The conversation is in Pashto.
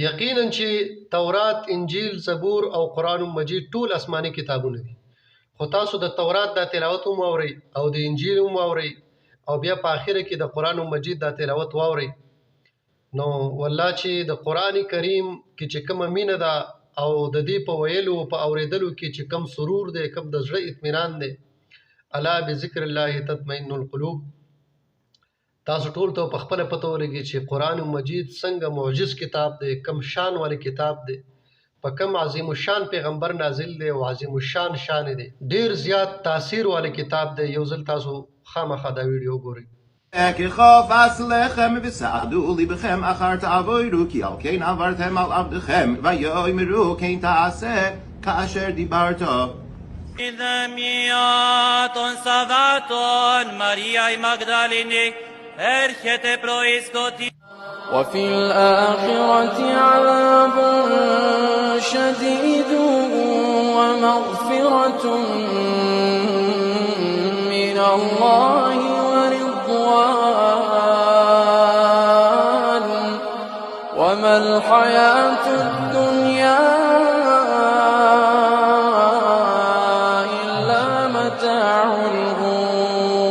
یقینا چې تورات، انجیل، زبور او قرآن مجید ټول آسماني کتابونه دي، خو تاسو د تورات دا تلاوت هم واورئ او د انجیل هم واورئ او بیا په آخره کې د قرآن مجید دا تلاوت واورئ. نو والله چې د قرآن کریم کې چې کومه مینه ده او د دې په ویلو او په اورېدلو کې چې کم سرور دی، کم د زړه اطمینان دی، الا بذکر الله تطمئن القلوب. تاسو ټول ته په خپله پته ولګي چې قرآن مجید څنګه معجز کتاب دی، کم شان والی کتاب دی، په کم عظیم الشان پیغمبر نازل دی او عظیم الشان شان دی، ډیر زیات تاثیر والی کتاب دی. یو ځل تاسو خامخا دا ویډیو وګورئ. כי חפץ לכם וסעדו ליבכם אחר תעברו כי על כן עברתם על עבדכם ויאמרו כן תעשה כאשר דיברת. Idemiaton Savaton Mariae Magdalene έρχεται προϊσκότη. وفي الآخرة عذاب شديد ومغفرة من الله ورضوان وما الحياة الدنيا